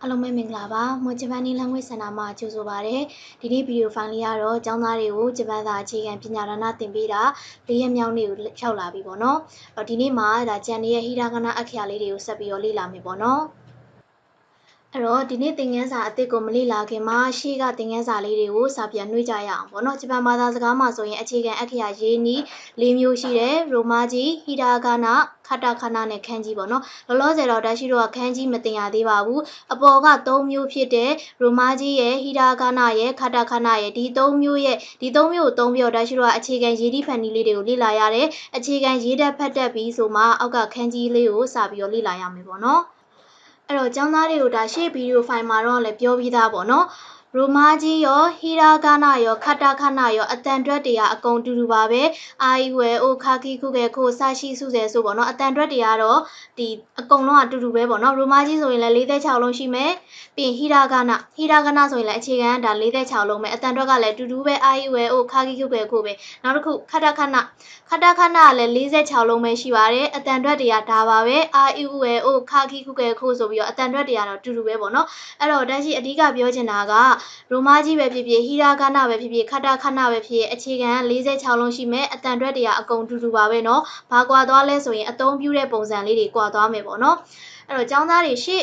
အားလုံးပဲမင်္ဂလာပါမွန်ဂျပန်နီလန်ငွေစင်တာမှာကြိုဆိုပါရစေဒီနေ့ဗီဒီယိုဖိုင်လေးကတော့ကျောင်းသားတွေကိုဂျပန်စာအခြေခံပညာဒါနသင်ပေးတာ၄ရက်မြောက်နေ့ကိုရောက်လာပြီပေါ့နော်ဒီနေ့မှာဒါဂျန်နေရဲ့ဟီရာဂနာအခရာလေးတွေကိုဆက်ပြီးတော့လေ့လာမယ်ပေါ့နော်အဲ့တော့ဒီနေ့သင်ခန်းစာအသစ်ကိုမလေ့လာခင်မှာရှေ့ကသင်ခန်းစာလေးတွေကိုစာပြန်နှွှေကြရအောင်ပေါ့နော်ဂျပန်ဘာသာစကားမှာဆိုရင်အခြေခံအခရာရေးနည်း၄မျိုးရှိတယ်ရိုမာကြီးဟီရာဂနာခတာခနာနဲ့ခန်းကြီးပေါ့နော်လောလောဆယ်တော့ဒါရှိတော့ခန်းကြီးမတင်ရသေးပါဘူးအပေါ်က၃မျိုးဖြစ်တဲ့ရိုမာကြီးရဲ့ဟီရာဂနာရဲ့ခတာခနာရဲ့ဒီ၃မျိုးကိုသုံးပြီးတော့ဒါရှိတော့အခြေခံရေးဒီဖန်နီလေးတွေကိုလေ့လာရတယ်အခြေခံရေးတတ်ဖတ်တတ်ပြီးဆိုမှအောက်ကခန်းကြီးလေးကိုစပြီးတော့လေ့လာရမယ်ပေါ့နော်အဲ့တော့ကျောင်းသားတွေကိုဒါရှေ့ဗီဒီယိုဖိုင်မှာတော့လည်းပြောပြီးသားပေါ့နော်ရိုမာကြီးရောဟီရာဂနာရောခတာခနာရောအတန်တွက်တွေကအကုန်တူတူပါပဲအာယီဝဲအိုခါကီခုကေခိုဆာရှိစုဆယ်ဆိုပေါ့နော်အတန်တွက်တွေကတော့ဒီအကုန်လုံးကတူတူပဲပေါ့နော်ရိုမာကြီးဆိုရင်လည်း46လုံးရှိမယ်ပြီးရင်ဟီရာဂနာဆိုရင်လည်းအခြေခံကဒါ46လုံးပဲအတန်တွက်ကလည်းတူတူပဲအာယီဝဲအိုခါကီခုကေခိုပဲနောက်တစ်ခုခတာခနာကလည်း46လုံးပဲရှိပါတယ်အတန်တွက်တွေကဒါပါပဲအာအီဥဝဲအိုခါကီခုကေခိုဆိုပြီးတော့အတန်တွက်တွေကတော့တူတူပဲပေါ့နော်အဲ့တော့ဒါရှိအဓိကပြောချင်တာကရိုမာကြီးပဲဖြစ်ဖြစ်ဟီရာဂနာပဲဖြစ်ဖြစ်ခတာခနာပဲဖြစ်ဖြစ်အခြေခံ46လုံးရှိမယ်အတန်တွက်တွေကအကုန်တူတူပါပဲเนาะဘာကွာသွားလဲဆိုရင်အသုံးပြုတဲ့ပုံစံလေးတွေကွာသွားမယ်ပေါ့နော်အဲ့တော့ကျောင်းသားတွေရှေ့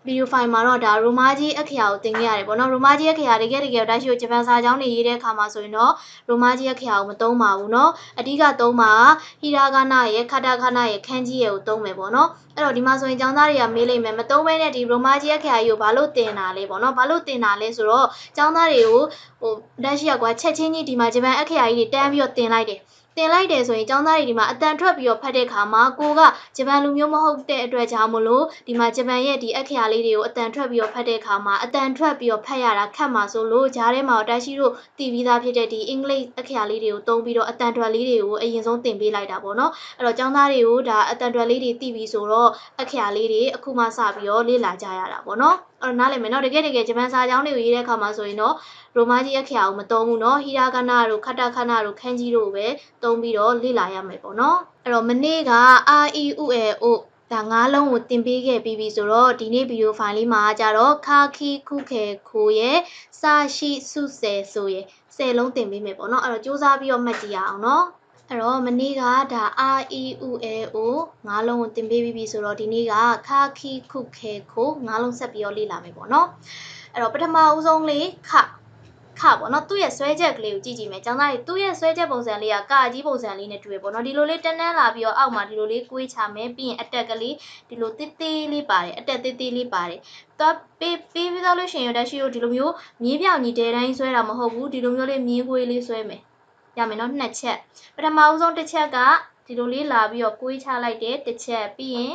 ဗီဒီယိုဖိုင်မှာတော့ဒါရိုမာကြီးအခရာကိုသင်ခဲ့ရတယ်ပေါ့နော်ရိုမာကြီးအခရာတကယ်ဒါရှိကိုဂျပန်စာကျောင်းတွေရေးတဲ့အခါမှာဆိုရင်တော့ရိုမာကြီးအခရာကိုမသုံးပါဘူးเนาะအဓိကသုံးပါဟီရာဂနာရဲ့ခတာခနာရဲ့ခန်းကြီးရဲ့ကိုသုံးမယ်ပေါ့နော်အဲ့တော့ဒီမှာဆိုရင်ကျောင်းသားတွေကမေးလိမ့်မယ်မသုံးဘဲနဲ့ဒီရိုမာကြီးအခရာကြီးကိုဘာလို့သင်တာလဲပေါ့နော်ဘာလို့သင်တာလဲဆိုတော့ကျောင်းသားတွေကိုဒါရှိကွာချက်ချင်းကြီးဒီမှာဂျပန်အခရာကြီးတွေတန်းပြီးတော့သင်လိုက်တယ်ဆိုရင်ကျောင်းသားတွေဒီမှာအတန်ထွက်ပြီးတော့ဖတ်တဲ့ခါမှာကိုကဂျပန်လူမျိုးမဟုတ်တဲ့အတွက်ကြောင့်မလို့ဒီမှာဂျပန်ရဲ့ဒီအခရာလေးတွေကိုအတန်ထွက်ပြီးတော့ဖတ်တဲ့ခါမှာအတန်ထွက်ပြီးတော့ဖတ်ရတာခက်မှာဆိုလို့ဂျားထဲမှာတာရှိတို့တည်ပြီးသားဖြစ်တဲ့ဒီအင်္ဂလိပ်အခရာလေးတွေကိုသုံးပြီးတော့အတန်ထွက်လေးတွေကိုအရင်ဆုံးသင်ပေးလိုက်တာပေါ့နော်အဲ့တော့ကျောင်းသားတွေကိုဒါအတန်ထွက်လေးတွေတည်ပြီးဆိုတော့အခရာလေးတွေအခုမှစပြီးတော့လေ့လာကြရတာပေါ့နော်အဲ့တော့နားလည်မယ်နော်တကယ်ဂျပန်စာကျောင်းတွေကိုရေးတဲ့အခါမှာဆိုရင်တော့ရိုမာကြီးအခရာကိုမသုံးဘူးเนาะဟီရာဂနာတို့ခတာခနာတို့ခန်းကြီးတို့ပဲသုံးပြီးတော့လေ့လာရမယ်ပေါ့နော်အဲ့တော့မနေ့ကအာအီဥအဲအိုဒါ၅လုံးကိုသင်ပေးခဲ့ပြီးပြီဆိုတော့ဒီနေ့ဗီဒီယိုဖိုင်လေးမှာကြတော့ခါခီခုခေခိုရဲ့စာရှိစုဆယ်ဆိုရဲ့10လုံးသင်ပေးမယ်ပေါ့နော်အဲ့တော့စူးစမ်းပြီးတော့မှတ်ကြည့်ရအောင်နော်အဲ့တော့မနေ့ကဒါအာအီဥအဲအို၅လုံးကိုသင်ပေးပြီးပြီဆိုတော့ဒီနေ့ကခါခီခုခေခို၅လုံးဆက်ပြီးတော့လေ့လာမယ်ပေါ့နော်အဲ့တော့ပထမဦးဆုံးလေးခပေါ့နော်သူ့ရဲ့ဆွဲချက်ကလေးကိုကြည့်ကြည့်မယ်ကျောင်းသားတွေသူ့ရဲ့ဆွဲချက်ပုံစံလေးကကာကြီးပုံစံလေးနဲ့တူရပေါ့နော်ဒီလိုလေးတန်းလာပြီးတော့အောက်မှာဒီလိုလေးကွေးချမယ်ပြီးရင်အတက်ကလေးဒီလိုတေးသေးလေးပါတယ်အတက်သေးသေးလေးပါတယ်တော့ပေးပြီးတော့လို့ရှိရင်ဒါရှိလို့ဒီလိုမျိုးမြင်းပြောင်ကြီးတဲတိုင်းဆွဲတာမဟုတ်ဘူးဒီလိုမျိုးလေးမြင်းကွေးလေးဆွဲမယ်ရမယ်နော်2ချက်ပထမဦးဆုံးတစ်ချက်ကဒီလိုလေးလာပြီးတော့ကွေးချလိုက်တယ်တစ်ချက်ပြီးရင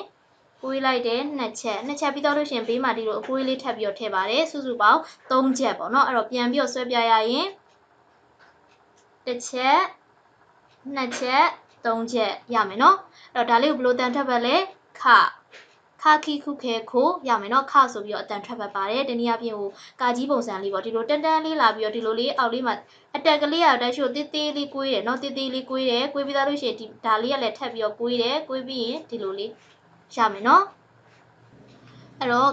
်ကွေးလိုက်တယ်2ချက်ပြီးတော့လို့ရှိရင်ဘေးမှာဒီလိုအကွေးလေးထပ်ပြီးတော့ထည့်ပါတယ်စုစုပေါင်း3ချက်ပေါ့နော်အဲ့တော့ပြန်ပြီးတော့ဆွဲပြရရင်1ချက်2ချက်3ချက်ရမယ်နော်အဲ့တော့ဒါလေးကိုဘယ်လိုတန်ထွက်ပါလဲခါခီခုခဲခိုရမယ်နော်ခဆိုပြီးတော့အတန်ထွက်ပတ်ပါတယ်တနည်းအားဖြင့်ဟိုကာကြီးပုံစံလေးပေါ့ဒီလိုတန်းလေးလာပြီးတော့ဒီလိုလေးအောက်လေးမှာအတက်ကလေးကတိုက်ရှိကိုတေးသေးလေးကွေးတယ်နော်တေးသေးလေးကွေးတယ်ကွေးပြီးသားလို့ရှိရင်ဒီဒါလေးကလည်းထပ်ပြီးတော့ကွေးတယ်ကွေးပြီးရင်ဒီလိုလေးရမယ်နော်အဲ့တော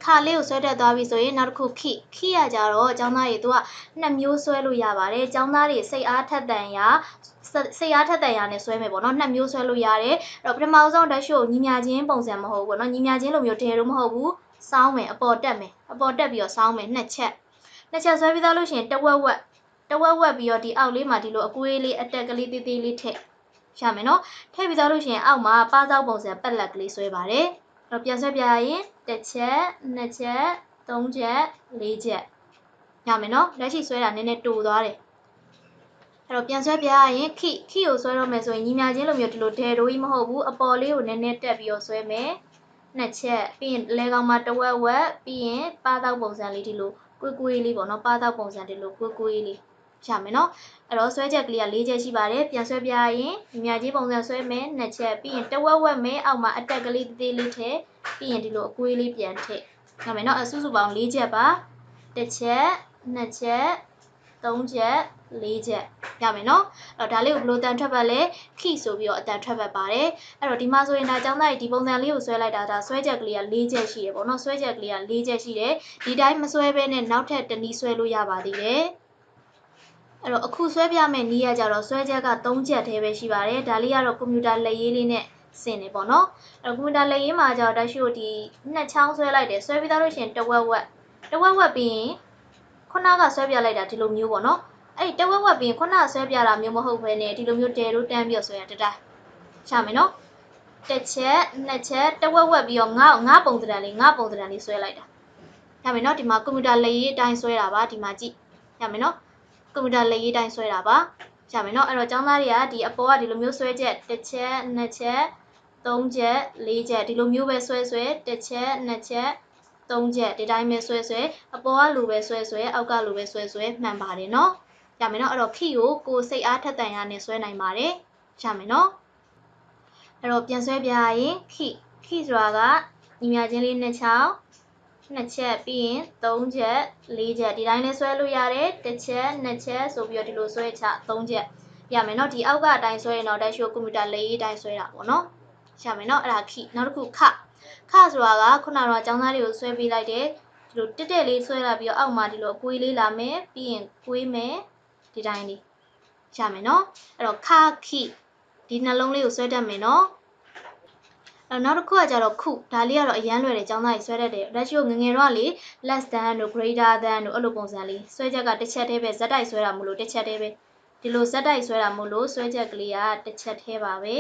့ခလေးကိုဆွဲတက်သွားပြီဆိုရင်နောက်တစ်ခုခိရကြတော့ကျောင်းသားတွေသူက2မျိုးဆွဲလို့ရပါတယ်ကျောင်းသားတွေစိတ်အားထက်သန်ရာနဲ့ဆွဲမယ်ပေါ့နော်2မျိုးဆွဲလို့ရတယ်အဲ့တော့ပထမဆုံးဓာတ်ရှို့ညီမြချင်းပုံစံမဟုတ်ဘူးပေါ့နော်ညီမြချင်းလိုမျိုးတဲလို့မဟုတ်ဘူးစောင်းမယ်အပေါ်တက်ပြီးတော့စောင်းမယ်2ချက်ဆွဲပြီးသားလို့ရှိရင်တဝက်ဝက်ပြီးတော့ဒီအောက်လေးမှာဒီလိုအကွေးလေးအတက်ကလေးသေးသေးလေးထည့်ရမယ်နော်ထည့်ပြီးသားလို့ရှိရင်အောက်မှာပါးစောက်ပုံစံပက်လက်ကလေးဆွဲပါတယ်တော့ပြန်ဆွဲပြရရင်1ချက်2ချက်3ချက်4ချက်ရမယ်နော်လက်ရှိဆွဲတာနည်းနည်းတူသွားတယ်အဲ့တော့ပြန်ဆွဲပြရရင်ခိကိုဆွဲတော့မယ်ဆိုရင်ညီမြချင်းလိုမျိုးဒီလိုဒဲတိုးကြီးမဟုတ်ဘူးအပေါ်လေးကိုနည်းနည်းတက်ပြီးတော့ဆွဲမယ်2ချက်ပြီးရင်လဲကောင်မှာတဝက်ဝက်ပြီးရင်ပါးတောက်ပုံစံလေးဒီလိုကွေးလေးပေါ့နော်ပါးတောက်ပုံစံဒီလိုကွေးလေးရမယ်နော်အဲ့တော့ဆွဲချက်ကလေးက4ချက်ရှိပါတယ်ပြန်ဆွဲပြရရင်ညီမြချင်းပုံစံဆွဲမယ်2ချက်ပြီးရင်တဝက်ဝက်မယ်အောက်မှာအတက်ကလေးသေးလေးထည့်ပြီးရင်ဒီလိုအကွေးလေးပြန်ထည့်ရမယ်နော်အစုစုပေါင်း4ချက်ပါ1ချက်2ချက်3ချက် 4ချက်ရမယ်နော်အဲ့တော့ဒါလေးကိုဘယ်လိုအတန်ထွက်ပတ်လဲခိဆိုပြီးတော့အတန်ထွက်ပတ်ပါတယ်အဲ့တော့ဒီမှာဆိုရင်ဒါကျောင်းသားတွေဒီပုံစံလေးကိုဆွဲလိုက်တာဒါဆွဲချက်ကလေးက4ချက်ရှိတယ်ပေါ့နော်ဆွဲချက်ကလေးက4ချက်ရှိတယ်ဒီတိုင်းမဆွဲဘဲနဲ့နောက်ထပ်တစ်နည်းဆွဲလို့ရပါသေးတယ်အဲ့တော့အခုဆွဲပြမယ့်နည်းကကြတော့ဆွဲချက်က3ချက်သေးပဲရှိပါတယ်ဒါလေးကတော့ကွန်ပျူတာလက်ရေးလေးနဲ့ဆင်နေပေါ့နော်အဲ့တော့ကွန်ပျူတာလက်ရေးမှာကြတော့တက်ရှိကိုဒီနှစ်ချောင်းဆွဲလိုက်တယ်ဆွဲပြီးသားလို့ရှိရင်တဝက်ဝက်ပြီးရင်ခုနကဆွဲပြလိုက်တာဒီလိုမျိုးပေါ့နော်အဲ့ဒီတဝက်ဝက်ပြီးရင်ခုနကဆွဲပြတာမျိုးမဟုတ်ဘဲနဲ့ဒီလိုမျိုးတဲလို့တန်းပြီးဆွဲရတတိုင်းရှာမယ်နော်တစ်ချက်နှစ်ချက်တဝက်ဝက်ပြီးတော့ငါပုံသဏ္ဍာန်လေးဆွဲလိုက်တာရမယ်နော်ဒီမှာကွန်ပျူတာလက်ရေးအတိုင်းဆွဲတာပါဒီမှာကြည့်ရမယ်နော်ကွန်ပျူတာလက်ရေးအတိုင်းဆွဲတာပါရမယ်နော်အဲ့တော့ကျောင်းသားတွေကဒီအပေါ်ကဒီလိုမျိုးဆွဲချက်တစ်ချက်နှစ်ချက်3ချက်4ချက်ဒီလိုမျိုးပဲဆွဲတစ်ချက်နှစ်ချက်3ချက်ဒီတိုင်းပဲဆွဲအပေါ်ကလိုပဲဆွဲအောက်ကလိုပဲဆွဲမှန်ပါတယ်နော်ရမယ်နော်အဲ့တော့ခိကိုစိတ်အားထက်သန်ရနဲ့ဆွဲနိုင်ပါတယ်ရမယ်နော်အဲ့တော့ပြန်ဆွဲပြရင်ခိဆိုတာကညီမချင်းလေးနှစ်ချောင်းနှစ်ချက်ပြီးရင်3ချက်4ချက်ဒီတိုင်းလေးဆွဲလို့ရတယ်တစ်ချက်နှစ်ချက်ဆိုပြီးတော့ဒီလိုဆွဲချ3ချက်ရမယ်နော်ဒီအောက်ကအတိုင်းဆွဲရင်တော့တက်ရှိုကွန်ပျူတာလက်ရေးအတိုင်းဆွဲတာပေါ့နော်ရမယ်နော်အဲ့ဒါခိနောက်တစ်ခုခဆိုတာကခုနကတော့ကျောင်းသားတွေကိုဆွဲပေးလိုက်တယ်ဒီလိုတက်လေးဆွဲလာပြီးတော့အောက်မှာဒီလိုအကွေးလေးလာမယ်ပြီးရင်ကွေးမယ်ဒီတိုင်းလေးရမယ်နော်အဲ့တော့ခိဒီနှလုံးလေးကိုဆွဲတတ်မယ်နော်နောက်တစ်ခုကကြတော့ခုဒါလေးကတော့အရန်လွယ်တယ်ကျောင်းသားကြီးဆွဲတတ်တယ်လက်ရှိကိုငငယ်တော့လေ less than တို့ greater than တို့အဲ့လိုပုံစံလေးဆွဲချက်ကတစ်ချက်တည်းပဲဇက်တိုက်ဆွဲတာမို့လို့တစ်ချက်တည်းပဲဒီလိုဇက်တိုက်ဆွဲတာမို့လို့ဆွဲချက်ကလေးကတစ်ချက်တည်းပါပဲ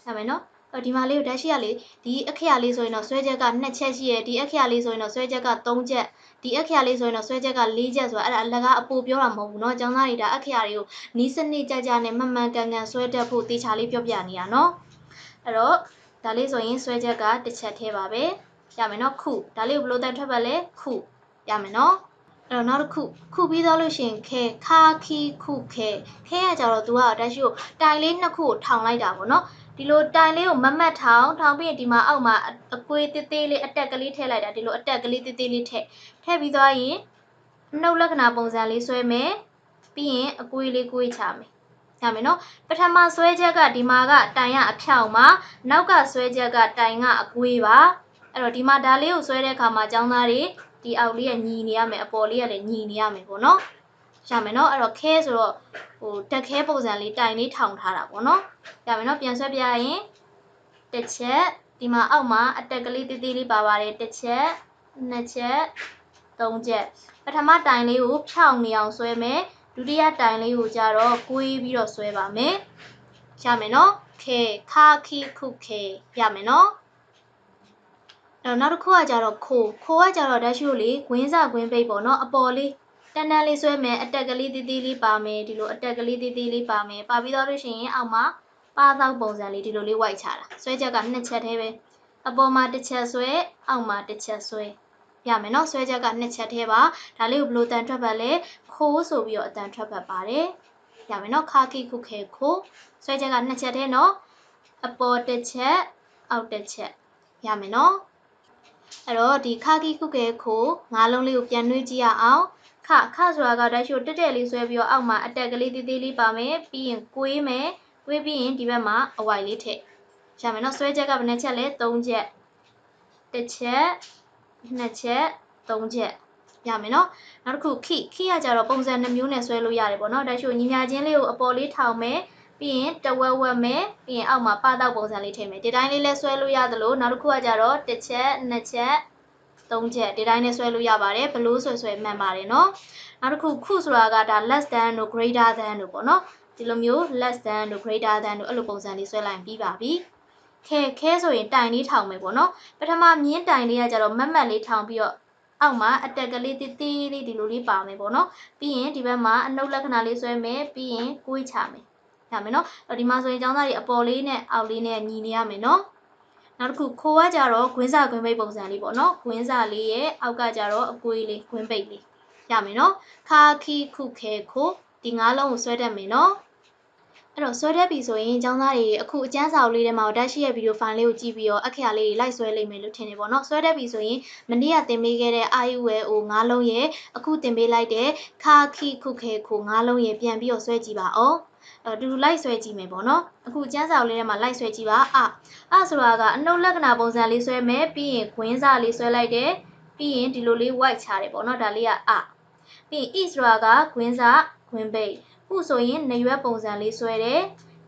ရမယ်နော်ဒီမှာလေးကိုတက်ရှိရလေဒီအခရာလေးဆိုရင်တော့ဆွဲချက်က2ချက်ရှိရဒီအခရာလေးဆိုရင်တော့ဆွဲချက်က3ချက်ဒီအခရာလေးဆိုရင်တော့ဆွဲချက်က4ချက်ဆိုတာအဲ့ဒါအလကားအပူပြောတာမဟုတ်ဘူးเนาะကျောင်းသားတွေဒါအခရာတွေကိုနီးစနစ်ကြကြနဲ့မှန်မှန်ကန်ကန်ဆွဲတတ်ဖို့တေချာလေးပြောပြနေရเนาะအဲ့တော့ဒါလေးဆိုရင်ဆွဲချက်ကတစ်ချက်သေးပါပဲရမယ်เนาะခုဒါလေးကိုဘယ်လိုတန်ထွက်ပါလဲခုရမယ်เนาะအဲ့တော့နောက်တစ်ခုပြီးသွားလို့ရှိရင်ခဲခါခီခုခဲကကြတော့ तू ကတက်ရှိကိုတိုင်လေးနှစ်ခုကိုထောင်လိုက်တာပေါ့เนาะဒီလိုတိုင်လေးကိုမမတ်ထောင်ပြီးရင်ဒီမှာအောက်မှာအကွေးသေးသေးလေးအတက်ကလေးထည့်လိုက်တာဒီလိုအတက်ကလေးသေးသေးလေးထည့်ပြီးသွားရင်နှုတ်လက္ခဏာပုံစံလေးဆွဲမယ်ပြီးရင်အကွေးလေးကွေးချမယ်ရမယ်နော်ပထမဆွဲချက်ကဒီမှာကတိုင်ကအဖြောင်မှာနောက်ကဆွဲချက်ကတိုင်ကအကွေးပါအဲ့တော့ဒီမှာဒါလေးကိုဆွဲတဲ့အခါမှာကျောင်းသားတွေဒီအောက်လေးကညီနေရမယ်အပေါ်လေးကလည်းညီနေရမယ်ပေါ့နော်ရမယ်နော်အဲ့တော့ခဲဆိုတော့တက်ခဲပုံစံလေးတိုင်လေးထောင်ထားတာပေါ့နော်ရမယ်နော်ပြန်ဆွဲပြရင်တစ်ချက်ဒီမှာအောက်မှာအတက်ကလေးသေးသေးလေးပါပါတယ်တစ်ချက်နှစ်ချက်3ချက်ပထမတိုင်လေးကိုဖြောင်နေအောင်ဆွဲမယ်ဒုတိယတိုင်လေးကိုကြတော့ကွေးပြီးတော့ဆွဲပါမယ်ရမယ်နော်ခဲခါခီခုခဲရမယ်နော်အဲ့တော့နောက်တစ်ခုကကြတော့ခိုးကကြတော့တက်ရှိလို့လေဂွင်းစဂွင်းပိတ်ပေါ့နော်အပေါ်လေးတန်းလေးဆွဲမယ်အတက်ကလေးသေးသေးလေးပါမယ်ဒီလိုအတက်ကလေးသေးသေးလေးပါမယ်ပါပြီးတော့လို့ရှိရင်အောက်မှာပါသောက်ပုံစံလေးဒီလိုလေးဝိုက်ချတာဆွဲချက်က2ချက်သေးပဲအပေါ်မှာ1ချက်ဆွဲအောက်မှာ1ချက်ဆွဲရမယ်နော်ဆွဲချက်က2ချက်သေးပါဒါလေးကိုဘယ်လိုတန်ထွက်ပတ်လဲခိုးဆိုပြီးတော့အတန်ထွက်ပတ်ပါတယ်ရမယ်နော်ခါခိခုခဲခိုးဆွဲချက်က2ချက်သေးနော်အပေါ်1ချက်အောက်1ချက်ရမယ်နော်အဲ့တော့ဒီခါခိခုခဲခိုး၅လုံးလေးကိုပြန်နှွေးကြည့်ရအောင်ခဆိုတာကတိုက်ရှို့တက်လေးဆွဲပြီးတော့အောက်မှာအတက်ကလေးသေးသေးလေးပါမယ်ပြီးရင်ကွေးမယ်ကွေးပြီးရင်ဒီဘက်မှာအဝိုင်လေးထည့်ရမယ်နော်ဆွဲချက်ကဘယ်နှချက်လဲ3ချက်1ချက်2ချက်3ချက်ရမယ်နော်နောက်တစ်ခုခိကကြတော့ပုံစံ2မျိုးနဲ့ဆွဲလို့ရတယ်ပေါ့နော်တိုက်ရှို့ညီမချင်းလေးကိုအပေါ်လေးထောင်မယ်ပြီးရင်တဝက်ဝက်မယ်ပြီးရင်အောက်မှာပတောက်ပုံစံလေးထည့်မယ်ဒီတိုင်းလေးလဲဆွဲလို့ရသလိုနောက်တစ်ခုကကြတော့1ချက်2ချက်3ချက်ဒီတိုင်းနဲ့ဆွဲလို့ရပါတယ်ဘလို့ဆွဲမှန်ပါတယ်เนาะနောက်တစ်ခုခုဆိုတာကဒါ less than တို့ greater than တို့ပေါ့เนาะဒီလိုမျိုး less than တို့ greater than တို့အဲ့လိုပုံစံလေးဆွဲလိုက်ပြီးပါပြီခဲဆိုရင်တိုင်လေးထောင်မယ်ပေါ့เนาะပထမမြင်းတိုင်လေးကကြတော့မတ်လေးထောင်ပြီးတော့အောက်မှာအတက်ကလေးသေးသေးလေးဒီလိုလေးပါမယ်ပေါ့เนาะပြီးရင်ဒီဘက်မှာအနှုတ်လက္ခဏာလေးဆွဲမယ်ပြီးရင်ကွေးချမယ်ရမယ်เนาะဒီမှာဆိုရင်ကျောင်းသားတွေအပေါ်လေးနဲ့အောက်လေးနဲ့ညီနေရမယ်เนาะနောက်တစ်ခုခိုးကကြတော့ဂွင်းစဂွင်းပိတ်ပုံစံလေးပေါ့နော်ဂွင်းစလေးရဲ့အောက်ကကြတော့အကွေးလေးဂွင်းပိတ်လေးရမယ်နော်ခါခီခုခဲခိုးဒီ၅လုံးကိုဆွဲတတ်မယ်နော် အဲ့တော့ဆွဲတတ်ပြီဆိုရင်ကျောင်းသားတွေအခုအကျန်းစာအုပ်လေးထဲမှာတက်ရှိရဲ့ဗီဒီယိုဖိုင်လေးကိုကြည့်ပြီးတော့အခရာလေးတွေလိုက်ဆွဲလိမ့်မယ်လို့ထင်တယ်ပေါ့နော်ဆွဲတတ်ပြီဆိုရင်မနေ့ကသင်ပေးခဲ့တဲ့အာယူဝဲအို၅လုံးရဲ့အခုသင်ပေးလိုက်တဲ့ခါခိခုခဲခို၅လုံးရဲ့ပြန်ပြီးတော့ဆွဲကြည့်ပါအောင်တူလိုက်ဆွဲကြည့်မယ်ပေါ့နော်အခုကျန်းစာအုပ်လေးထဲမှာလိုက်ဆွဲကြည့်ပါအဆိုတာကအနှုတ်လက္ခဏာပုံစံလေးဆွဲမယ်ပြီးရင်ခွင်းစာလေးဆွဲလိုက်တယ်ပြီးရင်ဒီလိုလေး white ချတယ်ပေါ့နော်ဒါလေးကပြီးရင် e ဆိုတာကခွင်းစာခွင်းပိတ်ဥဆိုရင်နရွက်ပုံစံလေးဆွဲတယ်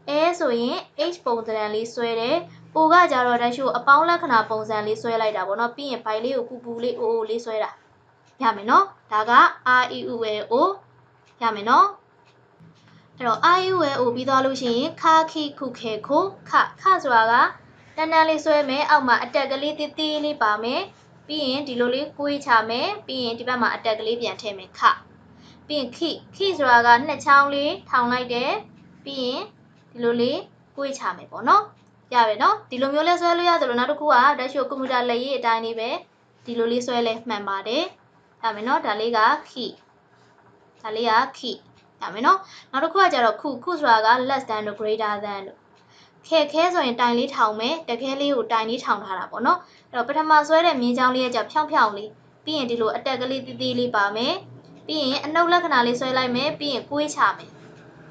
အဲဆိုရင် h ပုံစံလေးဆွဲတယ်ပိုကကြတော့တက်ရှိကိုအပေါင်းလက္ခဏာပုံစံလေးဆွဲလိုက်တာပေါ့နော်ပြီးရင်ဘိုင်လေးကိုပူပူလေးအိုးအိုးလေးဆွဲတာရမယ်နော်ဒါက r e u l o ရမယ်နော်အဲ့တော့ r u l o ပြီးသွားလို့ရှိရင်ခါခိခုခဲခိုခဆိုတာကတန်းတန်းလေးဆွဲမယ်အောက်မှာအတက်ကလေးတေးသေးလေးပါမယ်ပြီးရင်ဒီလိုလေးကိုွေးချမယ်ပြီးရင်ဒီဘက်မှာအတက်ကလေးပြန်ထည့်မယ်ပြီးရင်ခိဆိုတာကနှစ်ချောင်းလေးထောင်လိုက်တယ်ပြီးရင်ဒီလိုလေးကိုွေးချမယ်ပေါ့နော်ရပြီနော်ဒီလိုမျိုးလဲဆွဲလို့ရတယ်လို့နောက်တစ်ခုကတက်ရှိကွန်ပျူတာလက်ရေးအတိုင်းလေးပဲဒီလိုလေးဆွဲလဲမှန်ပါတယ်ရမယ်နော်ဒါလေးကခိရမယ်နော်နောက်တစ်ခုကကြတော့ခုဆိုတာက less than တို့ greater than တို့ခဲဆိုရင်တိုင်လေးထောင်မယ်တခဲလေးကိုတိုင်လေးထောင်ထားတာပေါ့နော်အဲ့တော့ပထမဆွဲတဲ့မြင်းချောင်းလေးကကြောင့်ဖြောင်းလေးပြီးရင်ဒီလိုအတက်ကလေးသေးလေးပါမယ်ပြီးရင်အနှုတ်လက္ခဏာလေးဆွဲလိုက်မယ်ပြီးရင်ကိုွေးချမယ်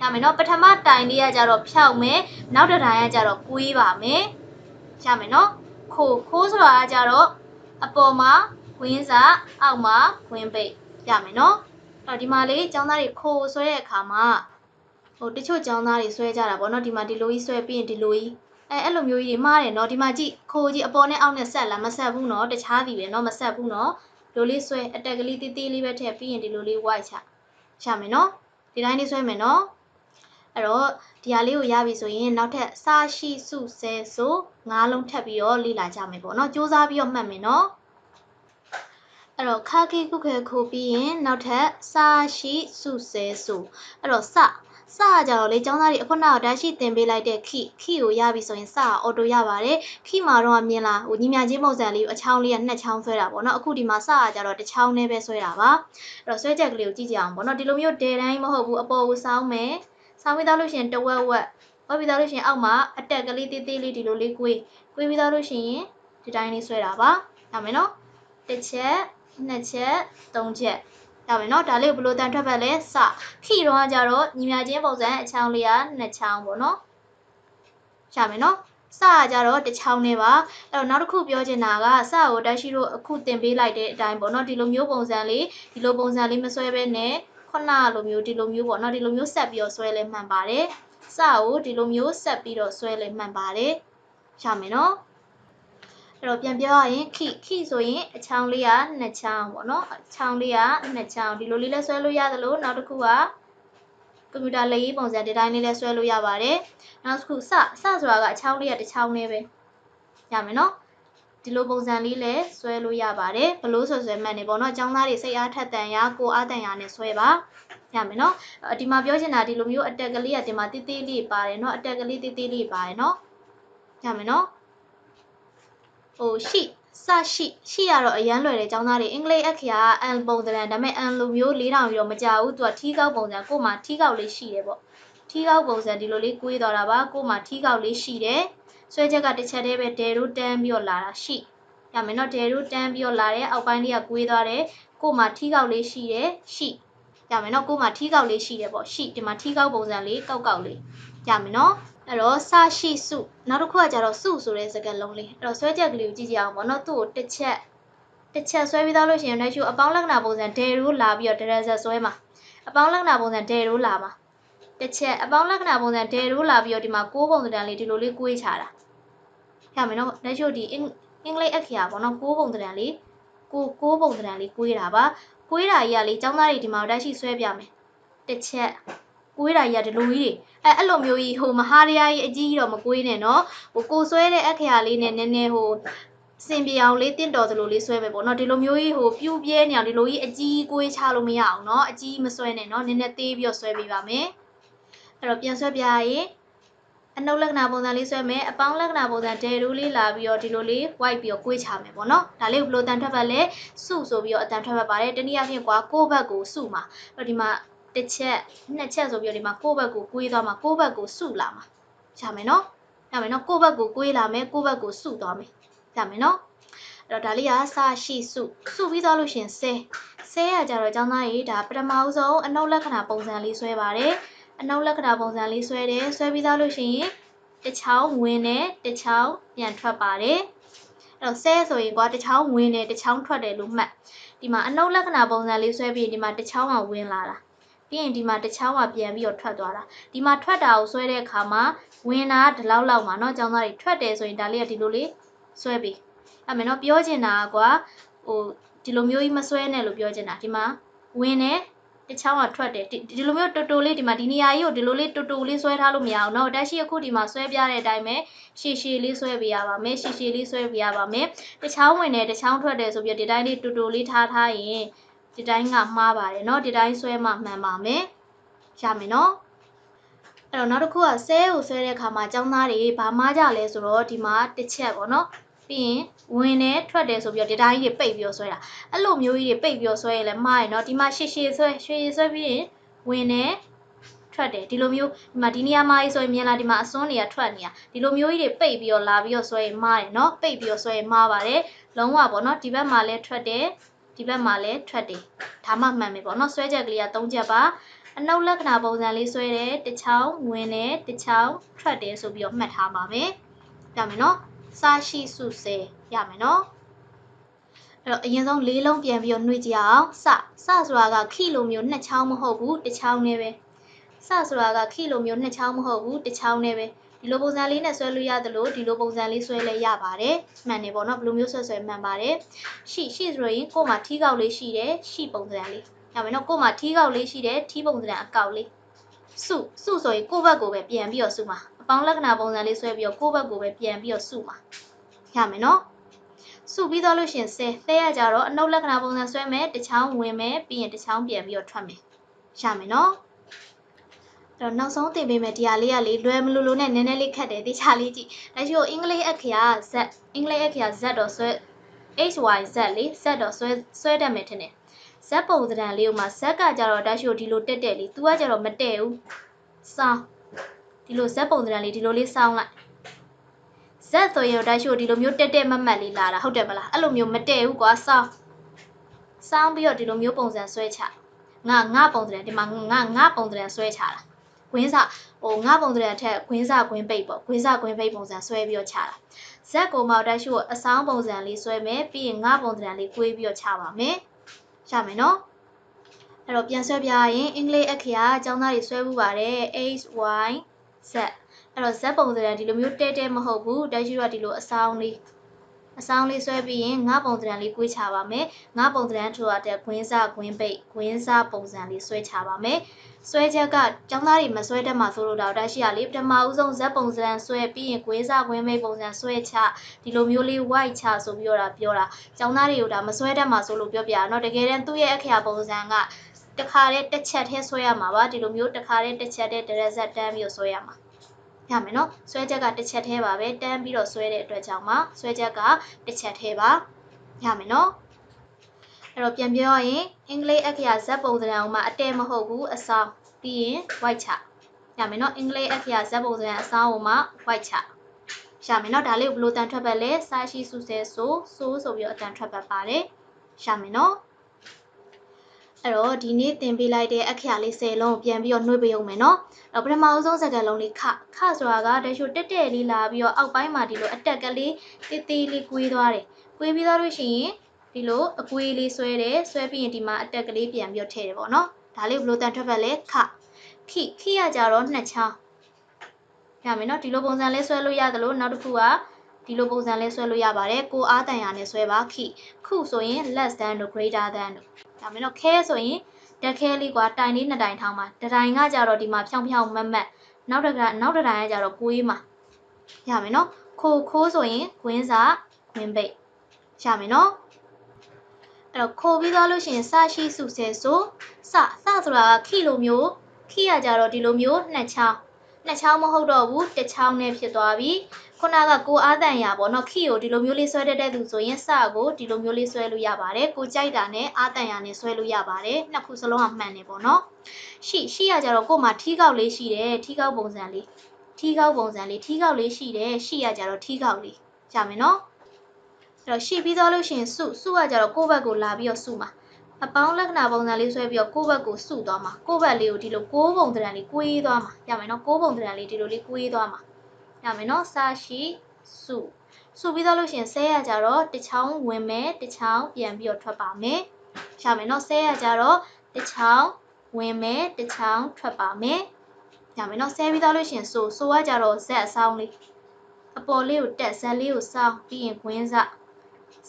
ရမယ်နော်ပထမတိုင်လေးကကြတော့ဖြောင်းမယ်နောက်တစ်တိုင်ကကြတော့ကိုွေးပါမယ်ရမယ်နော်ခိုးဆိုတာကကြတော့အပေါ်မှာခွင်းစာအောက်မှာခွင်းပိတ်ရမယ်နော်အဲ့တော့ဒီမှာလေးကျောင်းသားတွေခိုးဆွဲတဲ့အခါမှာတချို့ကျောင်းသားတွေဆွဲကြတာပေါ့နော်ဒီမှာဒီလိုကြီးဆွဲပြီးရင်ဒီလိုကြီးအဲ့လိုမျိုးကြီးတွေမှားတယ်နော်ဒီမှာကြည့်ခိုးကြီးအပေါ်နဲ့အောက်နဲ့ဆက်လားမဆက်ဘူးနော်တခြားစီပဲနော်မဆက်ဘူးနော်လိုလေးဆွဲအတက်ကလေးသေးသေးလေးပဲထည့်ပြီးရင်ဒီလိုလေး white ချမယ်နော်ဒီတိုင်းလေးဆွဲမယ်နော်အဲ့တော့ဒီဟာလေးကိုရပြီဆိုရင်နောက်ထပ်စာရှိစုဆဲဆို၅လုံးထပ်ပြီးတော့လေ့လာကြမယ်ပေါ့နော်စူးစမ်းပြီးတော့မှတ်မယ်နော်အဲ့တော့ခါခိခုခဲခိုးပြီးရင်နောက်ထပ်စာရှိစုဆဲဆိုအဲ့တော့စကြတော့လေကျောင်းသားတွေအခုနောက်ဓာတ်ရှိသင်ပေးလိုက်တဲ့ခိကိုရပြီဆိုရင်စအော်တိုရပါတယ်ခိမှာတော့မြင်လားညီမချင်းပုံစံလေးကိုအချောင်းလေးကနှစ်ချောင်းဆွဲတာပေါ့နော်အခုဒီမှာစကြတော့တစ်ချောင်းနဲ့ပဲဆွဲတာပါအဲ့တော့ဆွဲချက်ကလေးကိုကြည့်ကြအောင်ပေါ့နော်ဒီလိုမျိုးဒဲတိုင်းမဟုတ်ဘူးအပေါ်ကိုစောင်းမယ်စောင်းပြီးတော့လို့ရှိရင်တဝက်ဝက်ပြီးတော့လို့ရှိရင်အောက်မှာအတက်ကလေးသေးသေးလေးဒီလိုလေးကွေးပြီးတော့လို့ရှိရင်ဒီတိုင်းလေးဆွဲတာပါရမယ်နော်တစ်ချက်နှစ်ချက်သုံးချက်ရမယ်နော်ဒါလေးကိုဘယ်လိုတန်ထွက်ဖက်လဲစခိတော့ကြတော့ညီမချင်းပုံစံအချောင်းလေးကနှစ်ချောင်းပေါ့နော်ရမယ်နော်စကြတော့တစ်ချောင်းနဲ့ပါအဲ့တော့နောက်တစ်ခုပြောချင်တာကစကိုတက်ရှိလို့အခုသင်ပေးလိုက်တဲ့အတိုင်းပေါ့နော်ဒီလိုမျိုးပုံစံလေးမဆွဲဘဲနဲ့ခုနလိုမျိုးဒီလိုမျိုးပေါ့နော်ဒီလိုမျိုးဆက်ပြီးတော့ဆွဲလဲမှန်ပါတယ်စကိုဒီလိုမျိုးဆက်ပြီးတော့ဆွဲလဲမှန်ပါတယ်ရမယ်နော်အဲ့တော့ပြန်ပြောရရင်ခိဆိုရင်အချောင်းလေးကနှစ်ချောင်းပေါ့နော်အချောင်းလေးကနှစ်ချောင်းဒီလိုလေးလဲဆွဲလို့ရတယ်လို့နောက်တစ်ခုကကွန်ပျူတာလက်ရေးပုံစံဒီတိုင်းလေးလဲဆွဲလို့ရပါတယ်နောက်တစ်ခုစဆိုတာကအချောင်းလေးကတစ်ချောင်းလေးပဲရမယ်နော်ဒီလိုပုံစံလေးလဲဆွဲလို့ရပါတယ်ဘလို့ဆွဲမှတ်နေပေါ့နော်အကြောင်းသားတွေစိတ်အားထက်တန်ရာကိုအားတန်ရာနဲ့ဆွဲပါရမယ်နော်ဒီမှာပြောချင်တာဒီလိုမျိုးအတက်ကလေးကဒီမှာတေးသေးလေးပါတယ်နော်အတက်ကလေးတေးသေးလေးပါတယ်နော်ရမယ်နော်ရှိရတော့အရန်လွယ်တယ်ကျောင်းသားတွေအင်္ဂလိပ်အခရာအန်ပုံစံဒါပေမဲ့အန်လိုမျိုး4000ပြီးတော့မကြဘူးသူကထီးကောက်ပုံစံကို့မှာထီးကောက်လေးရှိတယ်ပေါ့ထီးကောက်ပုံစံဒီလိုလေးကွေးသွားတာပါကို့မှာထီးကောက်လေးရှိတယ်ဆွဲချက်ကတစ်ချက်တည်းပဲဒဲတို့တန်းပြီးတော့လာတာရှိရမယ်နော်ဒဲတို့တန်းပြီးတော့လာတယ်အောက်ပိုင်းလေးကကွေးသွားတယ်ကို့မှာထီးကောက်လေးရှိတယ်ရှိရမယ်နော်ကို့မှာထီးကောက်လေးရှိတယ်ပေါ့ရှိဒီမှာထီးကောက်ပုံစံလေးကောက်လေးရမယ်နော်အဲ့တော့စရှိစုနောက်တစ်ခုကကြတော့စုဆိုတဲ့စကားလုံးလေးအဲ့တော့ဆွဲချက်ကလေးကိုကြည့်ကြအောင်ပေါ့နော်သူ့ကိုတစ်ချက်ဆွဲပြီးသားလို့ရှိရင်လည်းရှုအပေါင်းလက္ခဏာပုံစံဒဲရိုးလာပြီးတော့ဒရဇက်ဆွဲမှာအပေါင်းလက္ခဏာပုံစံဒဲရိုးလာမှာတစ်ချက်အပေါင်းလက္ခဏာပုံစံဒဲရိုးလာပြီးတော့ဒီမှာ6ပုံစံလေးဒီလိုလေးကွေးချတာရမယ်နော်လက်ရှုဒီအင်္ဂလိပ်အခရာပေါ့နော်6ပုံစံလေး6ပုံစံလေးကွေးတာပါကွေးတာကြီးကလေကျောင်းသားတွေဒီမှာတက်ရှိဆွဲပြမယ်တစ်ချက်ကွေးတာကြီးကဒီလိုကြီးတွေအဲ့လိုမျိုးကြီးမဟာရယာကြီးအကြီးတော့မကွေးနဲ့နော်ကိုဆွဲတဲ့အခရာလေးနဲ့နည်းနည်းစင်ပြအောင်လေးတင့်တော်သလိုလေးဆွဲပဲပေါ့နော်ဒီလိုမျိုးကြီးပြူးပြဲနေအောင်ဒီလိုကြီးအကြီးကွေးချလို့မရအောင်နော်အကြီးမဆွဲနဲ့နော်နည်းနည်းသေးပြီးတော့ဆွဲပေးပါမယ်အဲ့တော့ပြန်ဆွဲပြရင်အနှုတ်လက္ခဏာပုံစံလေးဆွဲမယ်အပေါင်းလက္ခဏာပုံစံဒဲရိုးလေးလာပြီးတော့ဒီလိုလေး white ပြီးတော့ကွေးချမယ်ပေါ့နော်ဒါလေးကိုဘယ်လိုတန်ထွက်ဖက်လဲစုဆိုပြီးတော့အတန်ထွက်ဖက်ပါတယ်တနည်းအားဖြင့်ကိုယ့်ဘက်ကိုစုမှာအဲ့တော့ဒီမှာ တစ်ချက်နှစ်ချက်ဆိုပြီးတော့ဒီမှာကိုယ့်ဘက်ကိုကွေးသွားမှာကိုယ့်ဘက်ကိုစုလာမှာရမယ်နော်ရမယ်နော်ကိုယ့်ဘက်ကိုကွေးလာမယ်ကိုယ့်ဘက်ကိုစုသွားမယ်ရမယ်နော်အဲ့တော့ဒါလေးကစရှိစုပြီးသွားလို့ရှင်ဆဲရကြတော့ကျောင်းသားကြီးဒါပထမဦးဆုံးအနှုတ်လက္ခဏာပုံစံလေးဆွဲပါတယ်အနှုတ်လက္ခဏာပုံစံလေးဆွဲတယ်ဆွဲပြီးသားလို့ရှိရင်တစ်ချောင်းဝင်တယ်တစ်ချောင်းပြန်ထွက်ပါတယ်အဲ့တော့ဆဲဆိုရင်ကွာတစ်ချောင်းဝင်တယ်တစ်ချောင်းထွက်တယ်လို့မှတ်ဒီမှာအနှုတ်လက္ခဏာပုံစံလေးဆွဲပြီးဒီမှာတစ်ချောင်းကဝင်လာတာပြီးရင်ဒီမှာတစ်ချောင်းကပြန်ပြီးတော့ထွက်သွားတာဒီမှာထွက်တာကိုဆွဲတဲ့အခါမှာဝင်တာဒီလောက်လောက်မှာเนาะကျောင်းသားတွေထွက်တယ်ဆိုရင်ဒါလေးကဒီလိုလေးဆွဲပြီးအဲ့မယ်เนาะပြောချင်တာကွာဟိုဒီလိုမျိုးကြီးမဆွဲနဲ့လို့ပြောချင်တာဒီမှာဝင်တယ်တစ်ချောင်းကထွက်တယ်ဒီလိုမျိုးတူလေးဒီမှာဒီနေရာကြီးကိုဒီလိုလေးတူလေးဆွဲထားလို့မရအောင်เนาะတက်ရှိအခုဒီမှာဆွဲပြတဲ့အတိုင်းပဲရှည်လေးဆွဲပြရပါမယ်ရှည်လေးဆွဲပြရပါမယ်တစ်ချောင်းဝင်တယ်တစ်ချောင်းထွက်တယ်ဆိုပြီးဒီတိုင်းလေးတူလေးထားရင်ဒီတိုင်းကမှားပါတယ်เนาะဒီတိုင်းဆွဲမှမှန်ပါမယ်ရမယ်เนาะအဲ့တော့နောက်တစ်ခုကဆဲကိုဆွဲတဲ့အခါမှာကျောင်းသားတွေဘာမှားကြလဲဆိုတော့ဒီမှာတစ်ချက်ပေါ့เนาะပြီးရင်ဝင်တယ်ထွက်တယ်ဆိုပြီးဒီတိုင်းကြီးပိတ်ပြီးတော့ဆွဲတာအဲ့လိုမျိုးကြီးတွေပိတ်ပြီးတော့ဆွဲရင်လည်းမှားရယ်เนาะဒီမှာရှည်ဆွဲပြီးရင်ဝင်တယ်ထွက်တယ်ဒီလိုမျိုးဒီမှာဒီနေရာမှာကြီးဆိုရင်မြင်လာဒီမှာအစွန်းတွေကထွက်နေတာဒီလိုမျိုးကြီးတွေပိတ်ပြီးတော့လာပြီးတော့ဆွဲရင်မှားတယ်เนาะပိတ်ပြီးတော့ဆွဲရင်မှားပါတယ်လုံးဝပေါ့เนาะဒီဘက်မှာလည်းထွက်တယ်ဒီဘက်မှာလည်းထွက်တယ်ဒါမှမှန်မယ်ပေါ့เนาะဆွဲချက်ကလေးက3ချက်ပါအနှုတ်လက္ခဏာပုံစံလေးဆွဲတယ်တစ်ချောင်းဝင်တယ်တစ်ချောင်းထွက်တယ်ဆိုပြီးတော့မှတ်ထားပါမယ်ရမယ်เนาะစရှိစုစဲရမယ်เนาะအဲ့တော့အရင်ဆုံးလေးလုံးပြန်ပြီးတော့နှွေးကြအောင်စဆိုတာကခိလိုမျိုးနှစ်ချောင်းမဟုတ်ဘူးတစ်ချောင်းနဲ့ပဲစဆိုတာကခိလိုမျိုးနှစ်ချောင်းမဟုတ်ဘူးတစ်ချောင်းနဲ့ပဲဒီလိုပုံစံလေးနဲ့ဆွဲလို့ရသလိုဒီလိုပုံစံလေးဆွဲလဲရပါတယ်မှန်တယ်ပေါ့နော်ဘယ်လိုမျိုးဆွဲမှန်ပါတယ်ရှိဆိုရင်ကို့မှာထီးကောက်လေးရှိတယ်ရှိပုံစံလေးရမယ်နော်ကို့မှာထီးကောက်လေးရှိတယ်ထီးပုံစံအကောက်လေးစုဆိုရင်ကို့ဘက်ကိုပဲပြန်ပြီးတော့စုမှာအပေါင်းလက္ခဏာပုံစံလေးဆွဲပြီးတော့ကို့ဘက်ကိုပဲပြန်ပြီးတော့စုမှာရမယ်နော်စုပြီးတော့လို့ရှင်ဆဲရကြတော့အနှုတ်လက္ခဏာပုံစံဆွဲမယ်တစ်ချောင်းဝင်မယ်ပြီးရင်တစ်ချောင်းပြန်ပြီးတော့ထွက်မယ်ရမယ်နော်တော့နောက်ဆုံးသင်ပေးမယ်ဒီဟာလေးကလေလွယ်မလို့နဲ့နည်းနည်းလေးခက်တယ်တေချာလေးကြည့်ဒါရှိကိုအင်္ဂလိပ်အခရာ Z အင်္ဂလိပ်အခရာ Z တော့ဆွဲ HYZ လေ Z တော့ဆွဲတတ်မယ်ထင်တယ် Z ပုံစံလေးကိုမှ Z ကကြတော့ဒါရှိကိုဒီလိုတက်လေ तू ကကြတော့မတက်ဘူးစောင်းဒီလို Z ပုံစံလေးဒီလိုလေးစောင်းလိုက် Z ဆိုရင်ဒါရှိကိုဒီလိုမျိုးတက်မတ်လေးလာတာဟုတ်တယ်မလားအဲ့လိုမျိုးမတက်ဘူးကွာစောင်းပြီးတော့ဒီလိုမျိုးပုံစံဆွဲချငါပုံစံဒီမှာငါပုံစံဆွဲချတာကွင်းစာငါပုံစံထက်ကွင်းစာကွင်းပိတ်ပေါ့ကွင်းစာကွင်းပိတ်ပုံစံဆွဲပြီးတော့ချတာဇက်ကိုမှတက်ရှိကိုအဆောင်ပုံစံလေးဆွဲမယ်ပြီးရင်ငါပုံစံလေးကွေးပြီးတော့ချပါမယ်ရမယ်နော်အဲ့တော့ပြန်ဆွဲပြရင်အင်္ဂလိပ်အခရာအကြောင်းသားတွေဆွဲမှုပါတယ် H Y Z အဲ့တော့ Z ပုံစံဒီလိုမျိုးတဲမဟုတ်ဘူးတက်ရှိတော့ဒီလိုအဆောင်လေးဆွဲပြီးရင်ငါပုံစံလေးကွေးချပါမယ်ငါပုံစံထိုးရတဲ့ကွင်းစာကွင်းပိတ်ကွင်းစာပုံစံလေးဆွဲချပါမယ်ဆွဲချက်ကကျောင်းသားတွေမဆွဲတတ်မှဆိုလို့တော့တက်ရှိရလေပထမဦးဆုံး Z ပုံစံဆွဲပြီးရင်ကွင်းစာကွင်းပိတ်ပုံစံဆွဲချဒီလိုမျိုးလေး white ချဆိုပြီးတော့ပြောတာကျောင်းသားတွေကိုဒါမဆွဲတတ်မှဆိုလို့ပြောပြတာเนาะတကယ်တမ်းသူ့ရဲ့အခရာပုံစံကတစ်ခါတည်းတစ်ချက်ထဲဆွဲရမှာပါဒီလိုမျိုးတစ်ခါတည်းတစ်ချက်တည်းဒရက်ဇက်တန်းပြီးတော့ဆွဲရမှာရမယ်နော်ဆွဲချက်ကတစ်ချက်သေးပါပဲတန်းပြီးတော့ဆွဲတဲ့အတွက်ကြောင့်ပါဆွဲချက်ကတစ်ချက်သေးပါရမယ်နော်အဲ့တော့ပြန်ပြောရင်အင်္ဂလိပ်အခရာ Z ပုံစံအောင်မှာအတဲမဟုတ်ဘူးအဆောင်ပြီးရင် white ချရမယ်နော်အင်္ဂလိပ်အခရာ Z ပုံစံအဆောင်အောင်မှာ white ချရမယ်နော်ဒါလေးကိုဘယ်လိုတန်ထွက်ပတ်လဲစာရှိစုဆဲဆိုပြီးတော့အတန်ထွက်ပတ်ပါတယ်ရမယ်နော်အဲ့တော့ဒီနေ့သင်ပေးလိုက်တဲ့အခရာလေး10လုံးကိုပြန်ပြီးတော့နှွှေးပေးအောင်မယ်နော်အဲ့ပထမအဆုံးစကားလုံးလေးခဆိုတာကတချို့တက်လေးလာပြီးတော့အောက်ပိုင်းမှာဒီလိုအတက်ကလေးသေးလေးကွေးသွားတယ်ကွေးပြီးသွားလို့ရှိရင်ဒီလိုအကွေးလေးဆွဲတယ်ဆွဲပြီးရင်ဒီမှာအတက်ကလေးပြန်ပြီးတော့ထည့်တယ်ပေါ့နော်ဒါလေးဘယ်လိုတန်ထွက်ပတ်လဲခိရကြတော့နှစ်ချောင်းရမယ်နော်ဒီလိုပုံစံလေးဆွဲလို့ရတယ်လို့နောက်တစ်ခုကဒီလိုပုံစံလေးဆွဲလို့ရပါတယ်ကိုအားတန်ရာနဲ့ဆွဲပါခုဆိုရင် less than တို့ greater than တို့ဒါမင်းတော့ခဲဆိုရင်တက်ခဲလေးကွာတိုင်လေးနှစ်တိုင်ထောင်းမှာတတိုင်ကကြတော့ဒီမှာဖြောင်းမတ်နောက်တစ်တိုင်ကကြတော့ကိုးမှာရမယ်နော်ခိုးဆိုရင်ခွင်းစာခွင်းပိတ်ရမယ်နော်အဲ့တော့ခိုးပြီးသွားလို့ရှိရင်စရှိစုဆဲဆိုစဆိုတာကခိလိုမျိုးခိရကြတော့ဒီလိုမျိုးနှစ်ချောင်းမဟုတ်တော့ဘူးတစ်ချောင်းနဲ့ဖြစ်သွားပြီ ခုနကကိုအားတန်ရပေါ့နော်ခီကိုဒီလိုမျိုးလေးဆွဲတတ်တဲ့သူဆိုရင်စကိုဒီလိုမျိုးလေးဆွဲလို့ရပါတယ်ကိုကြိုက်တာနဲ့အားတန်ရနဲ့ဆွဲလို့ရပါတယ်နှစ်ခုစလုံးကမှန်နေပေါ့နော်ရှိရကြတော့ကို့မှာထီးကောက်လေးရှိတယ်ထီးကောက်ပုံစံလေးထီးကောက်လေးရှိတယ်ရှိရကြတော့ထီးကောက်လေးရမယ်နော်အဲ့တော့ရှိပြီးသွားလို့ရှိရင်စုကကြတော့ကိုယ့်ဘက်ကိုလာပြီးတော့စုမှာအပေါင်းလက္ခဏာပုံစံလေးဆွဲပြီးတော့ကိုယ့်ဘက်ကိုစုသွားမှာကိုယ့်ဘက်လေးကိုဒီလိုကိုးပုံတရံလေးကွေးသွားမှာရမယ်နော်ကိုးပုံတရံလေးဒီလိုလေးကွေးသွားမှာရမယ်နော်စာရှိစုပြီးတော့လို့ရှိရင်ဆဲရကြတော့တစ်ချောင်းဝင်မယ်တစ်ချောင်းပြန်ပြီးတော့ထွက်ပါမယ်ရမယ်နော်ဆဲရကြတော့တစ်ချောင်းဝင်မယ်တစ်ချောင်းထွက်ပါမယ်ရမယ်နော်ဆဲပြီးတော့လို့ရှိရင်ဆိုကကြတော့ဇက်အဆောင်လေးအပေါ်လေးကိုတက်ဇက်လေးကိုစောင်းပြီးရင်ကွင်းစ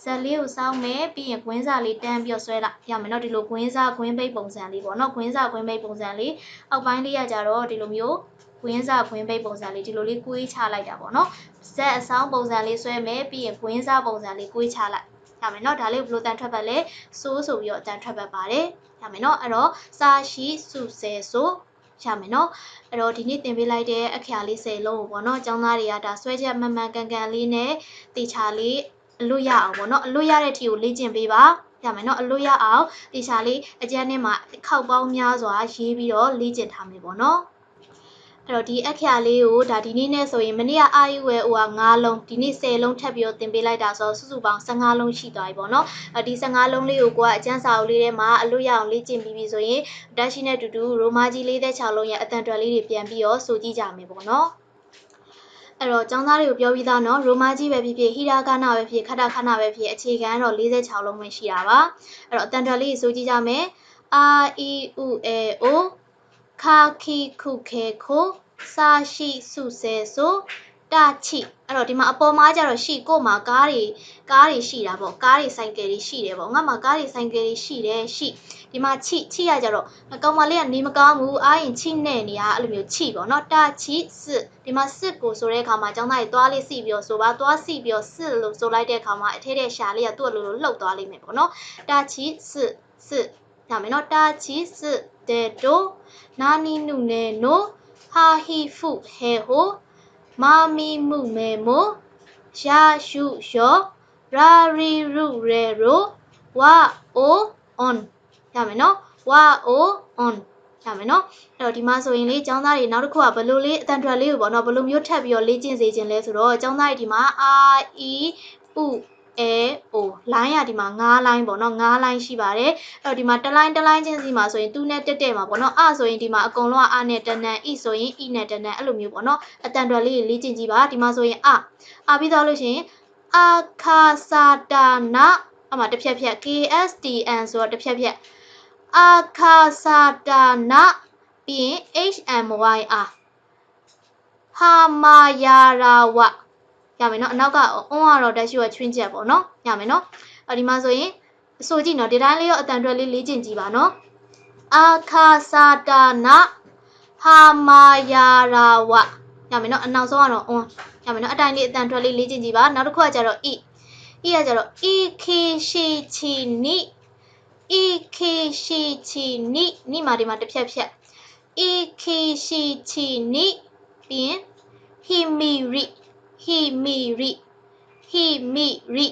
ဇက်လေးကိုစောင်းမယ်ပြီးရင်ကွင်းစလေးတန်းပြီးတော့ဆွဲလိုက်ရမယ်နော်ဒီလိုကွင်းစကွင်းပိတ်ပုံစံလေးပေါ့နော်ကွင်းစကွင်းပိတ်ပုံစံလေးအောက်ပိုင်းလေးရကြတော့ဒီလိုမျိုးကွင်းစကွင်းပိတ်ပုံစံလေးဒီလိုလေးကွေးချလိုက်တာပေါ့နော်ဇက်အဆောင်ပုံစံလေးဆွဲမယ်ပြီးရင်ကွင်းစပုံစံလေးကွေးချလိုက်ရမယ်နော်ဒါလေးဘယ်လိုတန်ထွက်ပတ်လဲဆိုပြီးတော့တန်ထွက်ပတ်ပါတယ်ရမယ်နော်အဲ့တော့စာရှိစုဆဲဆိုရမယ်နော်အဲ့တော့ဒီနေ့သင်ပေးလိုက်တဲ့အခရာလေး10လုံးကိုပေါ့နော်ကျောင်းသားတွေကဒါဆွဲချက်မှန်ကန်လေးနဲ့တေချာလေးအလွတ်ရအောင်ပေါ့နော်အလွတ်ရတဲ့အထိကိုလေ့ကျင့်ပေးပါရမယ်နော်အလွတ်ရအောင်တေချာလေးအကျန်းထဲမှာခောက်ပေါင်းများစွာရေးပြီးတော့လေ့ကျင့်ထားမယ်ပေါ့နော်အဲ့တော့ဒီအခရာလေးကိုဒါဒီနေ့နဲ့ဆိုရင်မနေ့ကအာယူဝဲဟိုက9လုံးဒီနေ့10လုံးထပ်ပြီးတော့သင်ပေးလိုက်တာဆိုတော့စုစုပေါင်း15လုံးရှိသွားပြီပေါ့နော်ဒီ15လုံးလေးကိုကအကျန်းစာအုပ်လေးထဲမှာအလွတ်ရအောင်လေ့ကျင့်ပြီးပြီဆိုရင်တက်ရှိနဲ့တူတူရိုမာကြီး46လုံးရဲ့အတန်တွက်လေးတွေပြန်ပြီးတော့ဆိုကြည့်ကြမယ်ပေါ့နော်အဲ့တော့ကျောင်းသားတွေကိုပြောပြီးသားနော်ရိုမာကြီးပဲဖြစ်ဖြစ်ဟီရာဂါနာပဲဖြစ်ခတာခနာပဲဖြစ်အခြေခံတော့46လုံးပဲရှိတာပါအဲ့တော့အတန်တွက်လေးဆိုကြည့်ကြမယ်အာအီဥအေအိုခါခီခုခဲခိုစာရှိစုဆဲဆိုတချိအဲ့တော့ဒီမှာအပေါ်မှာကျတော့ရှိကို့မှာကားတွေရှိတာပေါ့ကားတွေဆိုင်ကယ်တွေရှိတယ်ပေါ့ငါ့မှာကားတွေဆိုင်ကယ်တွေရှိတယ်ရှိဒီမှာချိရကြတော့ကောင်မလေးကနေမကောင်းဘူးအားရင်ချိနဲ့နေရအဲ့လိုမျိုးချိပေါ့နော်တချိစစ်ဒီမှာစစ်ကိုဆိုတဲ့အခါမှာကျောင်းသားတွေသွားလေးစီပြီးတော့ဆိုပါသွားစီပြီးတော့စစ်လို့ဆိုလိုက်တဲ့အခါမှာအထဲထဲရှာလေးကသူ့လိုလှုပ်သွားလိမ့်မယ်ပေါ့နော်တချိစစ်ရမယ်နော်တချိစစ်တဲ့တို့နာနီနုနေနိုဟာဟီဖုဟဲဟိုမာမီမှုမဲမိုရာရှုယောရာရီရုရဲရိုဝါအိုအွန်ရမယ်နော်ဝါအိုအွန်ရမယ်နော်အဲ့တော့ဒီမှာဆိုရင်လေကျောင်းသားတွေနောက်တစ်ခုကဘယ်လိုလေးအတန်ထွက်လေးကိုပေါ့နော်ဘယ်လိုမျိုးထပ်ပြီးတော့လေ့ကျင့်စေခြင်းလဲဆိုတော့ကျောင်းသားတွေဒီမှာအာအီဥအေအိုလိုင်းရဒီမှာ9လိုင်းပေါ့နော်9လိုင်းရှိပါတယ်အဲ့တော့ဒီမှာတစ်လိုင်းချင်းစီမှာဆိုရင်သူ့နဲ့တက်မှာပေါ့နော်အဆိုရင်ဒီမှာအကုန်လုံးကအာနဲ့တနန်ဣဆိုရင်ဣနဲ့တနန်အဲ့လိုမျိုးပေါ့နော်အတန်တွက်လေးလေ့ကျင့်ကြည့်ပါဒီမှာဆိုရင်အာပြီးသွားလို့ရှိရင်အခါစာတာနာအမှတစ်ဖြတ်ဖြတ် KSTN ဆိုတော့တစ်ဖြတ်ဖြတ်အခါစာတာနာပြီးရင် HMYR ဟာမာယာရာဝရမယ်နော်အနောက်ကအွန်းကတော့တက်ရှိရချွင်းချက်ပေါ့နော်ရမယ်နော်ဒီမှာဆိုရင်အဆိုကြည့်နော်ဒီတိုင်းလေးရောအတန်တွက်လေးလေ့ကျင့်ကြည့်ပါနော်အခါစာတာနာဟာမာယာရာဝရမယ်နော်အနောက်ဆုံးကတော့ရမယ်နော်အတိုင်းလေးအတန်တွက်လေးလေ့ကျင့်ကြည့်ပါနောက်တစ်ခုကကျတော့ကကျတော့ခေရှိချီနိခေရှိချီနိမှာဒီမှာတစ်ဖြတ်ဖြတ်ခေရှိချီနိပြီးရင်ဟီမီရိ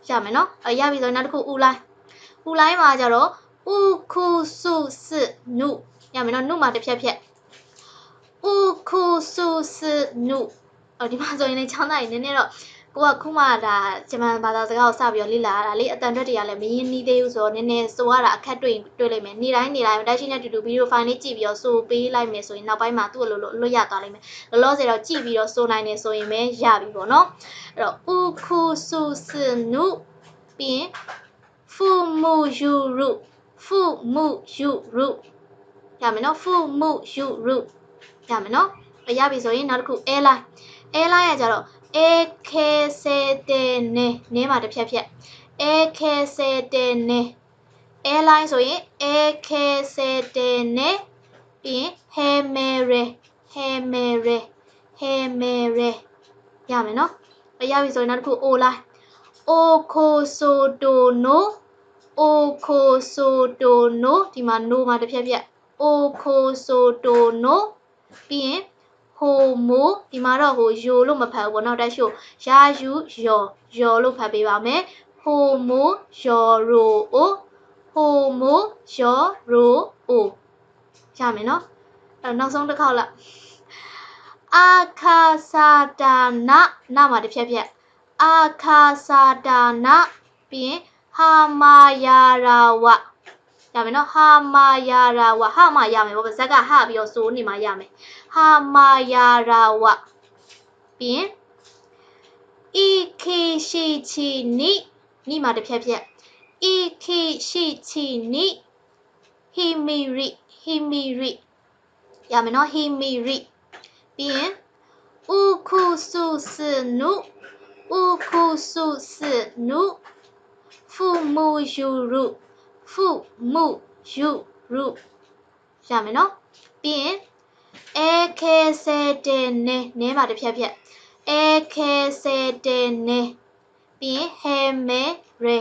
ရမယ်နော်ရပြီဆိုနောက်တစ်ခုဥလိုင်းမှာကျတော့ဥခုစုစစ်နုရမယ်နော်နုမှာတစ်ဖြတ်ဖြတ်ဥခုစုစစ်နုဒီမှာဆိုရင်လည်းချောင်းသားကြီးနည်းနည်းတော့ကိုကခုမှဒါဂျမန်ဘာသာစကားကိုစပြီးတော့လေ့လာရတာလေအတန်တွက်တွေကလည်းမရင်းနှီးသေးဘူးဆိုတော့နည်းနည်းဆိုရတာအခက်တွေ့လိုက်မယ်နေ့တိုင်းတက်ရှိနဲ့တူဗီဒီယိုဖိုင်လေးကြည့်ပြီးတော့ဆိုပေးလိုက်မယ်ဆိုရင်နောက်ပိုင်းမှာသူ့လိုလွတ်ရသွားလိမ့်မယ်လောလောဆယ်တော့ကြည့်ပြီးတော့ဆိုနိုင်နေဆိုရင်ပဲရပြီပေါ့နော်အဲ့တော့ဥခုစုစနုပြီးရင်ဖူမူယူရုရမယ်နော်ဖူမူယူရုရမယ်နော်ရပြီဆိုရင်နောက်တစ်ခုအဲလိုင်းရကြတော့အေခဲစေတေနေမှာတစ်ဖြတ်ဖြတ်အေခဲစေတေနေအဲလိုင်းဆိုရင်အေခဲစေတေနေပြီးရင်ဟဲမဲရဲရမယ်နော်ရပြီဆိုရင်နောက်တစ်ခုအိုလိုင်းအိုခိုဆိုတိုနိုဒီမှာနိုမှာတစ်ဖြတ်ဖြတ်အိုခိုဆိုတိုနိုပြီးရင်ဟ မိုဒီမှာတော့ဟိုယိုလို့မဖတ်ဘူးပေါ့နော်တက်ရှိုရာယူယောလို့ဖတ်ပေးပါမယ်ဟိုမိုယောရိုအိုဟိုမိုယောရိုအိုရမယ်နော်အဲ့နောက်ဆုံးတစ်ခေါက်ละအာခာစာတာနာနာမှာတစ်ဖြက်ဖြက်အာခာစာတာနာပြီးရင်ဟာမာယာရာဝရမယ်နော်ဟာမာယာရာဝဟာမာရမယ်ပေါ့ဇက်ကဟာပြီးတော့စိုးနေမှာရမယ်ဟာမာယာရာဝပြီးရင်ဤခေရှိချီနိမှာတစ်ဖြက်ဖြက်ဤခေရှိချီနိဟီမီရိရမယ်နော်ဟီမီရိပြီးရင်ဥခုစုစနုဖူမူယူရုရမယ်နော်ပြီးရင်အဲခဲဆဲတဲ့နဲမှာတစ်ဖြက်ဖြက်အဲခဲဆဲတဲ့နဲပြီးရင်ဟဲမဲရဲ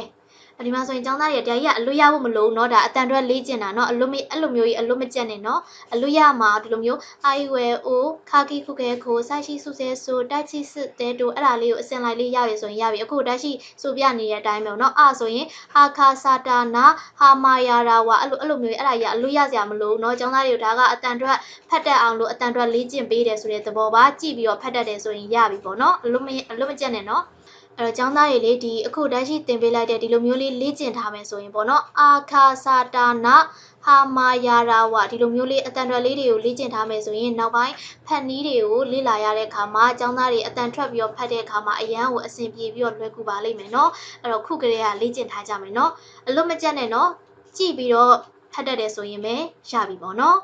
ဒီမှာဆိုရင်ကျောင်းသားတွေတရားကြီးကအလွတ်ရဖို့မလိုဘူးเนาะဒါအတန်အတွက်လေ့ကျင့်တာเนาะအဲ့လိုမျိုးကြီးအလွတ်မကျက်နဲ့เนาะအလွတ်ရမှာဒီလိုမျိုးအိုင်ဝဲအိုခါကီခုခဲခိုဆိုင်ရှိစုဆဲဆိုတိုက်ချိစစ်တဲတိုအဲ့ဒါလေးကိုအစင်လိုက်လေးရပြီဆိုရင်ရပြီအခုတက်ရှိဆိုပြနေတဲ့အတိုင်းပဲเนาะအဲ့ဆိုရင်ဟာခါစာတာနာဟာမာယာရာဝအဲ့လိုမျိုးအဲ့ဒါကြီးအလွတ်ရစရာမလိုဘူးเนาะကျောင်းသားတွေကိုဒါကအတန်အတွက်ဖတ်တတ်အောင်လို့အတန်အတွက်လေ့ကျင့်ပေးတယ်ဆိုတဲ့သဘောပါကြည့်ပြီးတော့ဖတ်တတ်တယ်ဆိုရင်ရပြီပေါ့เนาะအလွတ်မကျက်နဲ့เนาะအဲ့တော့ကျောင်းသားတွေလေဒီအခုတက်ရှိသင်ပေးလိုက်တဲ့ဒီလိုမျိုးလေးလေ့ကျင့်ထားမယ်ဆိုရင်ပေါ့နော်အာခာစာတာနာဟာမာယာရာဝဒီလိုမျိုးလေးအတန်ထွက်လေးတွေကိုလေ့ကျင့်ထားမယ်ဆိုရင်နောက်ပိုင်းဖတ်နည်းတွေကိုလေ့လာရတဲ့အခါမှာကျောင်းသားတွေအတန်ထွက်ပြီးတော့ဖတ်တဲ့အခါမှာအရန်ကိုအဆင်ပြေပြီးတော့လွယ်ကူပါလိမ့်မယ်နော်အဲ့တော့ခုကလေးကလေ့ကျင့်ထားကြမယ်နော်အလွတ်မကျက်နဲ့နော်ကြည့်ပြီးတော့ဖတ်တတ်တယ်ဆိုရင်ပဲရပြီပေါ့နော်